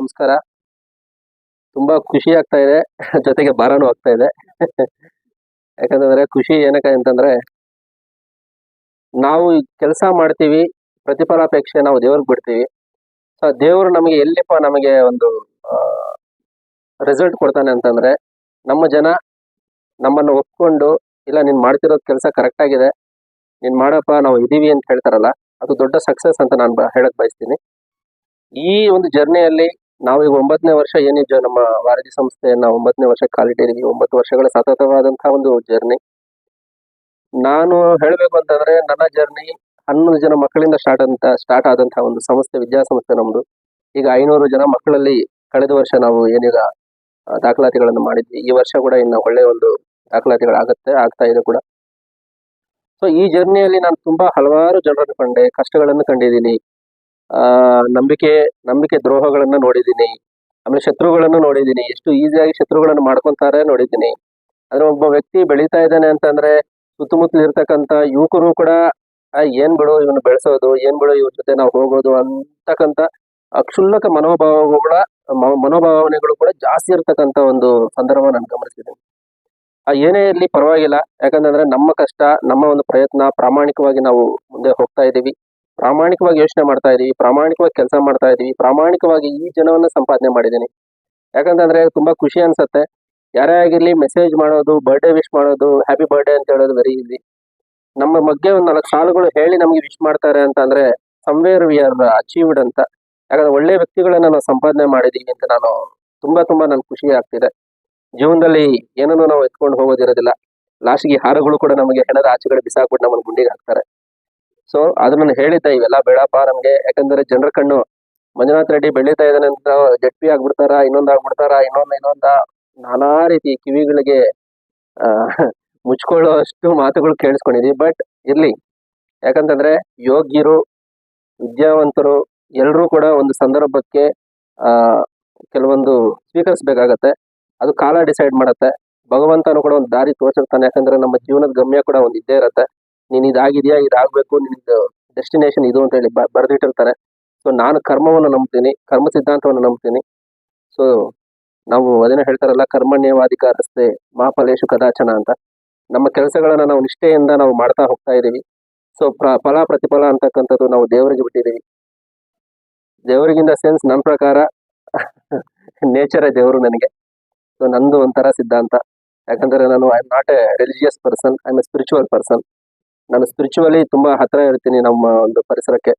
ನಮಸ್ಕಾರ. ತುಂಬಾ ಖುಷಿ ಆಗ್ತಾ ಇದೆ. ಜೊತೆಗೆ ಭಾರನೂ ಆಗ್ತಾ ಇದೆ. ಯಾಕಂತಂದ್ರೆ ಖುಷಿ ಏನಕ್ಕೆ ಅಂತಂದ್ರೆ, ನಾವು ಕೆಲಸ ಮಾಡ್ತೀವಿ, ಪ್ರತಿಫಲಾಪೇಕ್ಷೆ ನಾವು ದೇವ್ರಿಗೆ ಬಿಡ್ತೀವಿ. ಸೊ ದೇವರು ನಮಗೆ ಎಲ್ಲಿಪ್ಪ ನಮಗೆ ಒಂದು ರಿಸಲ್ಟ್ ಕೊಡ್ತಾನೆ ಅಂತಂದ್ರೆ, ನಮ್ಮ ಜನ ನಮ್ಮನ್ನು ಒಪ್ಕೊಂಡು, ಇಲ್ಲ ನೀನ್ ಮಾಡ್ತಿರೋದು ಕೆಲಸ ಕರೆಕ್ಟ್ ಆಗಿದೆ, ನೀನ್ ಮಾಡಪ್ಪ ನಾವು ಇದೀವಿ ಅಂತ ಹೇಳ್ತಾರಲ್ಲ, ಅದು ದೊಡ್ಡ ಸಕ್ಸಸ್ ಅಂತ ನಾನು ಹೇಳಕ್ ಬಯಸ್ತೀನಿ. ಈ ಒಂದು ಜರ್ನಿಯಲ್ಲಿ ನಾವು ಈಗ 9ನೇ ವರ್ಷ ಏನಿದೆ ನಮ್ಮ ವಾರಧಿ ಸಂಸ್ಥೆಯನ್ನ 9ನೇ ವರ್ಷ ಕಾಲಿಟ್ಟಿದೀವಿ. 9 ವರ್ಷಗಳ ಸತತವಾದಂತಹ ಒಂದು ಜರ್ನಿ. ನಾನು ಹೇಳಬೇಕು ಅಂತಂದ್ರೆ, ನನ್ನ ಜರ್ನಿ 11 ಜನ ಮಕ್ಕಳಿಂದ ಸ್ಟಾರ್ಟ್ ಆದಂತಹ ಒಂದು ಸಂಸ್ಥೆ, ವಿದ್ಯಾಸಂಸ್ಥೆ ನಮ್ದು. ಈಗ 500 ಜನ ಮಕ್ಕಳಲ್ಲಿ ಕಳೆದ ವರ್ಷ ನಾವು ಏನೀಗ ದಾಖಲಾತಿಗಳನ್ನು ಮಾಡಿದ್ವಿ. ಈ ವರ್ಷ ಕೂಡ ಇನ್ನು ಒಳ್ಳೆ ಒಂದು ಆಗ್ತಾ ಇದೆ ಕೂಡ. ಸೊ ಈ ಜರ್ನಿಯಲ್ಲಿ ನಾನು ತುಂಬಾ ಹಲವಾರು ಜನರನ್ನು ಕಂಡೆ, ಕಷ್ಟಗಳನ್ನು ಕಂಡಿದ್ದೀನಿ, ನಂಬಿಕೆ ದ್ರೋಹಗಳನ್ನ ನೋಡಿದ್ದೀನಿ, ಆಮೇಲೆ ಶತ್ರುಗಳನ್ನು ನೋಡಿದ್ದೀನಿ, ಎಷ್ಟು ಈಸಿಯಾಗಿ ಶತ್ರುಗಳನ್ನು ಮಾಡ್ಕೊಂತಾರೆ ನೋಡಿದ್ದೀನಿ. ಆದ್ರೆ ಒಬ್ಬ ವ್ಯಕ್ತಿ ಬೆಳೀತಾ ಇದ್ದಾನೆ ಅಂತಂದ್ರೆ, ಸುತ್ತಮುತ್ತಲು ಇರ್ತಕ್ಕಂಥ ಯುವಕರು ಕೂಡ ಏನ್ ಬಿಡು ಇವನು ಬೆಳೆಸೋದು, ಏನ್ ಬಿಡು ಇವ್ರ ಜೊತೆ ನಾವು ಹೋಗೋದು ಅಂತಕ್ಕಂಥ ಅಕ್ಷುಲ್ಲಕ ಮನೋಭಾವನೆಗಳು ಕೂಡ ಜಾಸ್ತಿ ಇರ್ತಕ್ಕಂಥ ಒಂದು ಸಂದರ್ಭ ನಾನು ಗಮನಿಸಿದ್ದೀನಿ. ಏನೇ ಇರ್ಲಿ ಪರವಾಗಿಲ್ಲ, ಯಾಕಂತಂದ್ರೆ ನಮ್ಮ ಕಷ್ಟ, ನಮ್ಮ ಒಂದು ಪ್ರಯತ್ನ, ಪ್ರಾಮಾಣಿಕವಾಗಿ ನಾವು ಮುಂದೆ ಹೋಗ್ತಾ ಇದ್ದೀವಿ, ಪ್ರಾಮಾಣಿಕವಾಗಿ ಯೋಚನೆ ಮಾಡ್ತಾ ಇದೀವಿ, ಪ್ರಾಮಾಣಿಕವಾಗಿ ಕೆಲಸ ಮಾಡ್ತಾ ಇದೀವಿ, ಪ್ರಾಮಾಣಿಕವಾಗಿ ಈ ಜನವನ್ನ ಸಂಪಾದನೆ ಮಾಡಿದ್ದೀನಿ. ಯಾಕಂತಂದ್ರೆ ತುಂಬಾ ಖುಷಿ ಅನ್ಸತ್ತೆ. ಯಾರೇ ಆಗಿರ್ಲಿ ಮೆಸೇಜ್ ಮಾಡೋದು, ಬರ್ಡೇ ವಿಶ್ ಮಾಡೋದು, ಹ್ಯಾಪಿ ಬರ್ಡೇ ಅಂತ ಹೇಳೋದು ವೆರಿ ಈಸಿ. ನಮ್ಮ ಬಗ್ಗೆ ಒಂದು 4 ಸಾಲುಗಳು ಹೇಳಿ ನಮ್ಗೆ ವಿಶ್ ಮಾಡ್ತಾರೆ ಅಂತಂದ್ರೆ, ಸಮ್ವೇರ್ ವಿ ಆರ್ ಅಚೀವ್ಡ್ ಅಂತ. ಯಾಕಂದ್ರೆ ಒಳ್ಳೆ ವ್ಯಕ್ತಿಗಳನ್ನ ನಾವು ಸಂಪಾದನೆ ಮಾಡಿದೀವಿ ಅಂತ ತುಂಬಾ ನನ್ ಖುಷಿ ಆಗ್ತಿದೆ. ಜೀವನದಲ್ಲಿ ಏನನ್ನು ನಾವು ಎತ್ಕೊಂಡು ಹೋಗೋದಿರೋದಿಲ್ಲ. ಲಾಸ್ಟ್ಗೆ ಹಾರಗಳು ಕೂಡ ನಮಗೆ ಹೆಣದ ಆಚೆಗಡೆ ಬಿಸಾಕ್ಬಿಟ್ಟು ನಮ್ಮನ್ನು ಗುಂಡಿಗೆ ಹಾಕ್ತಾರೆ. ಸೊ ಅದನ್ನ ಹೇಳಿದ್ದೆ, ಇವೆಲ್ಲ ಬೇಡಪ್ಪ ನಮ್ಗೆ. ಯಾಕಂದ್ರೆ ಜನರ ಕಣ್ಣು ಮಂಜುನಾಥ್ ರೆಡ್ಡಿ ಬೆಳೀತಾ ಇದ್ದಾನೆ ಅಂತ ಜಡ್ಪಿ ಆಗ್ಬಿಡ್ತಾರ, ಇನ್ನೊಂದ ನಾನಾ ರೀತಿ ಕಿವಿಗಳಿಗೆ ಮುಚ್ಕೊಳ್ಳೋ ಅಷ್ಟು ಮಾತುಗಳು ಕೇಳಿಸ್ಕೊಂಡಿದೀವಿ. ಬಟ್ ಇರ್ಲಿ, ಯಾಕಂತಂದ್ರೆ ಯೋಗ್ಯರು, ವಿದ್ಯಾವಂತರು ಎಲ್ರೂ ಕೂಡ ಒಂದು ಸಂದರ್ಭಕ್ಕೆ ಕೆಲವೊಂದು ಸ್ವೀಕರಿಸ್ಬೇಕಾಗತ್ತೆ. ಅದು ಕಾಲ ಡಿಸೈಡ್ ಮಾಡತ್ತೆ. ಭಗವಂತನು ಕೂಡ ಒಂದು ದಾರಿ ತೋರಿಸಿರ್ತಾನೆ. ಯಾಕಂದ್ರೆ ನಮ್ಮ ಜೀವನದ ಗಮ್ಯ ಕೂಡ ಒಂದು ಇದ್ದೇ ಇರತ್ತೆ. ನೀನ್ ಇದಾಗಿದ್ಯಾ, ಇದಾಗ್ಬೇಕು, ನಿನ್ದು ಡೆಸ್ಟಿನೇಷನ್ ಇದು ಅಂತ ಹೇಳಿ ಬರ್ದಿಟ್ಟಿರ್ತಾರೆ. ಸೊ ನಾನು ಕರ್ಮವನ್ನು ನಂಬ್ತೀನಿ, ಕರ್ಮ ಸಿದ್ಧಾಂತವನ್ನು ನಂಬ್ತೀನಿ. ಸೊ ನಾವು ಅದನ್ನ ಹೇಳ್ತಾರಲ್ಲ, ಕರ್ಮಣ್ಯವಾಧಿಕಾರಸ್ತೆ ಮಾ ಫಲೇಶು ಕದಾಚನ ಅಂತ. ನಮ್ಮ ಕೆಲಸಗಳನ್ನ ನಾವು ನಿಷ್ಠೆಯಿಂದ ನಾವು ಮಾಡ್ತಾ ಹೋಗ್ತಾ ಇದೀವಿ. ಸೊ ಫಲ ಪ್ರತಿಫಲ ಅಂತಕ್ಕಂಥದ್ದು ನಾವು ದೇವರಿಗೆ ಬಿಟ್ಟಿದೀವಿ. ದೇವರಿಗಿಂತ ಸೆನ್ಸ್ ನನ್ನ ಪ್ರಕಾರ ನೇಚರೇ ದೇವರು ನನಗೆ. ಸೊ ನಂದು ಒಂಥರ ಸಿದ್ಧಾಂತ. ಯಾಕಂದ್ರೆ ನಾನು I am not A religious person, I am A spiritual person. ನಾನು ಸ್ಪಿರಿಚುವಲಿ ತುಂಬಾ ಹತ್ರ ಇರ್ತೀನಿ ನಮ್ಮ ಒಂದು ಪರಿಸರಕ್ಕೆ.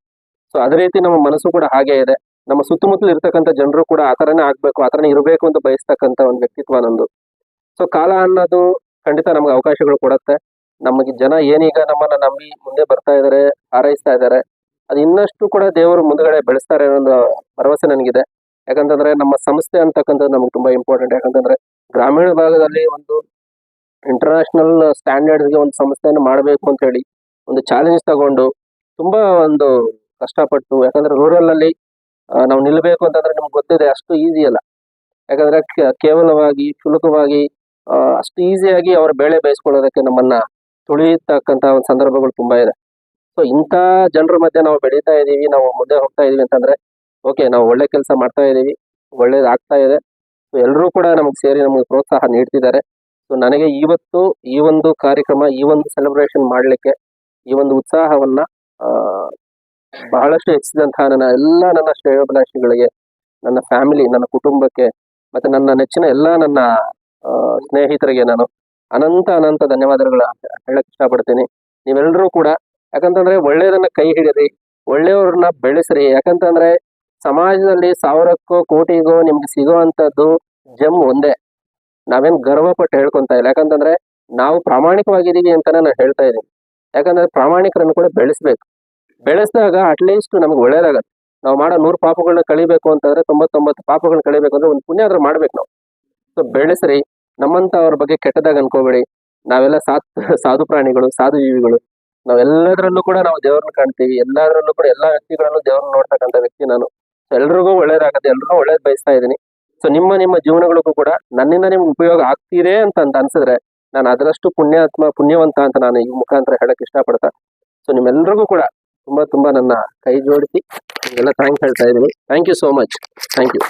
ಸೊ ಅದೇ ರೀತಿ ನಮ್ಮ ಮನಸ್ಸು ಕೂಡ ಹಾಗೆ ಇದೆ. ನಮ್ಮ ಸುತ್ತಮುತ್ತಲು ಇರ್ತಕ್ಕಂಥ ಜನರು ಕೂಡ ಆ ಥರನೇ ಆಗ್ಬೇಕು, ಆ ಥರನೇ ಇರಬೇಕು ಅಂತ ಬಯಸ್ತಕ್ಕಂಥ ಒಂದು ವ್ಯಕ್ತಿತ್ವ ನಂದು. ಸೊ ಕಾಲ ಅನ್ನೋದು ಖಂಡಿತ ನಮ್ಗೆ ಅವಕಾಶಗಳು ಕೊಡುತ್ತೆ. ನಮಗೆ ಜನ ಏನೀಗ ನಮ್ಮನ್ನ ನಂಬಿ ಮುಂದೆ ಬರ್ತಾ ಇದಾರೆ, ಹಾರೈಸ್ತಾ ಇದ್ದಾರೆ, ಅದು ಇನ್ನಷ್ಟು ಕೂಡ ದೇವರು ಮುಂದಗಡೆ ಬೆಳೆಸ್ತಾರೆ ಅನ್ನೋ ಒಂದು ಭರವಸೆ ನನಗಿದೆ. ಯಾಕಂತಂದ್ರೆ ನಮ್ಮ ಸಂಸ್ಥೆ ಅಂತಕ್ಕಂಥದ್ದು ನಮ್ಗೆ ತುಂಬಾ ಇಂಪಾರ್ಟೆಂಟ್. ಯಾಕಂತಂದ್ರೆ ಗ್ರಾಮೀಣ ಭಾಗದಲ್ಲಿ ಒಂದು ಇಂಟರ್ನ್ಯಾಷನಲ್ ಸ್ಟ್ಯಾಂಡರ್ಡ್ಗೆ ಒಂದು ಸಂಸ್ಥೆಯನ್ನು ಮಾಡಬೇಕು ಅಂತ ಹೇಳಿ ಒಂದು ಚಾಲೆಂಜ್ ತಗೊಂಡು ತುಂಬಾ ಒಂದು ಕಷ್ಟಪಟ್ಟು, ಯಾಕಂದ್ರೆ ರೂರಲ್ ಅಲ್ಲಿ ನಾವು ನಿಲ್ಬೇಕು ಅಂತಂದ್ರೆ ನಿಮ್ಗೆ ಗೊತ್ತಿದೆ, ಅಷ್ಟು ಈಸಿ ಅಲ್ಲ. ಯಾಕಂದ್ರೆ ಕೇವಲವಾಗಿ ಕ್ಷುಲ್ಲಕವಾಗಿ ಅಷ್ಟು ಈಸಿಯಾಗಿ ಅವರ ಬೇಳೆ ಬೇಯಿಸ್ಕೊಳ್ಳೋದಕ್ಕೆ ನಮ್ಮನ್ನ ತುಳಿತಕ್ಕಂತ ಒಂದು ಸಂದರ್ಭಗಳು ತುಂಬಾ ಇದೆ. ಸೊ ಇಂಥ ಜನರ ಮಧ್ಯೆ ನಾವು ಬೆಳೀತಾ ಇದೀವಿ, ನಾವು ಮುಂದೆ ಹೋಗ್ತಾ ಇದೀವಿ ಅಂತಂದ್ರೆ ಓಕೆ, ನಾವು ಒಳ್ಳೆ ಕೆಲಸ ಮಾಡ್ತಾ ಇದೀವಿ, ಒಳ್ಳೇದಾಗ್ತಾ ಇದೆ. ಸೊ ಎಲ್ಲರೂ ಕೂಡ ನಮಗೆ ಸೇರಿ ನಮಗೆ ಪ್ರೋತ್ಸಾಹ ನೀಡ್ತಿದ್ದಾರೆ. ಸೊ ನನಗೆ ಇವತ್ತು ಈ ಒಂದು ಕಾರ್ಯಕ್ರಮ, ಈ ಒಂದು ಸೆಲೆಬ್ರೇಷನ್ ಮಾಡ್ಲಿಕ್ಕೆ, ಈ ಒಂದು ಉತ್ಸಾಹವನ್ನ ಬಹಳಷ್ಟು ಹೆಚ್ಚಿದಂತಹ ನನ್ನ ಶ್ರೇಯೋಭಿಲಾಷಿಗಳಿಗೆ, ನನ್ನ ಫ್ಯಾಮಿಲಿ, ನನ್ನ ಕುಟುಂಬಕ್ಕೆ, ಮತ್ತೆ ನನ್ನ ನೆಚ್ಚಿನ ನನ್ನ ಸ್ನೇಹಿತರಿಗೆ ನಾನು ಅನಂತ ಧನ್ಯವಾದಗಳ ಹೇಳಕ್ ಇಷ್ಟಪಡ್ತೀನಿ. ನೀವೆಲ್ಲರೂ ಕೂಡ, ಯಾಕಂತಂದ್ರೆ ಒಳ್ಳೇದನ್ನ ಕೈ ಹಿಡಿರಿ, ಒಳ್ಳೆಯವ್ರನ್ನ ಬೆಳೆಸ್ರಿ. ಯಾಕಂತಂದ್ರೆ ಸಮಾಜದಲ್ಲಿ 1000ಕ್ಕೋ ಕೋಟಿಗೋ ನಿಮ್ಗೆ ಸಿಗೋವಂಥದ್ದು ಜಮ್ ಒಂದೇ. ನಾವೇನ್ ಗರ್ವಪಟ್ಟು ಹೇಳ್ಕೊಂತ ಇಲ್ಲ. ಯಾಕಂತಂದ್ರೆ ನಾವು ಪ್ರಾಮಾಣಿಕವಾಗಿದ್ದೀವಿ ಅಂತಾನೆ ನಾನು ಹೇಳ್ತಾ ಇದ್ದೀನಿ. ಯಾಕಂದ್ರೆ ಪ್ರಾಮಾಣಿಕರನ್ನು ಕೂಡ ಬೆಳೆಸಿದಾಗ ಅಟ್ಲೀಸ್ಟ್ ನಮ್ಗೆ ಒಳ್ಳೇದಾಗತ್ತೆ. ನಾವು ಮಾಡೋ 100 ಪಾಪಗಳನ್ನ ಕಳಿಬೇಕು ಅಂತಂದ್ರೆ 99 ಪಾಪಗಳನ್ನ ಕಳಿಬೇಕು ಅಂದ್ರೆ ಒಂದು ಪುಣ್ಯ ಆದ್ರೂ ಮಾಡ್ಬೇಕು ನಾವು. ಸೊ ಬೆಳೆಸ್ರಿ. ನಮ್ಮಂತ ಅವ್ರ ಬಗ್ಗೆ ಕೆಟ್ಟದಾಗ ಅನ್ಕೋಬೇಡಿ. ನಾವೆಲ್ಲ ಸಾಧು ಪ್ರಾಣಿಗಳು, ಸಾಧು ಜೀವಿಗಳು. ನಾವೆಲ್ಲದರಲ್ಲೂ ಕೂಡ ನಾವು ದೇವ್ರನ್ನ ಕಾಣ್ತೀವಿ. ಎಲ್ಲದರಲ್ಲೂ ಕೂಡ ಎಲ್ಲಾ ವ್ಯಕ್ತಿಗಳಲ್ಲೂ ದೇವ್ರನ್ನ ನೋಡ್ತಕ್ಕಂಥ ವ್ಯಕ್ತಿ ನಾನು. ಎಲ್ರಿಗೂ ಒಳ್ಳೇದಾಗತ್ತೆ, ಎಲ್ರಿಗೂ ಒಳ್ಳೇದ್ ಬಯಸ್ತಾ ಇದ್ದೀನಿ. ಸೊ ನಿಮ್ಮ ಜೀವನಗಳಿಗೂ ಕೂಡ ನನ್ನಿಂದ ನಿಮ್ಗೆ ಉಪಯೋಗ ಆಗ್ತೀರೇ ಅಂತ ಅನ್ಸಿದ್ರೆ ನಾನು ಅದರಷ್ಟು ಪುಣ್ಯವಂತ ಅಂತ ನಾನು ಈ ಮುಖಾಂತರ ಹೇಳಕ್ ಇಷ್ಟಪಡ್ತಾ, ಸೊ ನಿಮ್ಮೆಲ್ರಿಗೂ ಕೂಡ ತುಂಬಾ ನನ್ನ ಕೈ ಜೋಡಿಸಿ ಎಲ್ಲ ಥ್ಯಾಂಕ್ಸ್ ಹೇಳ್ತಾ ಇದ್ದೀನಿ. Thank you so much. Thank you.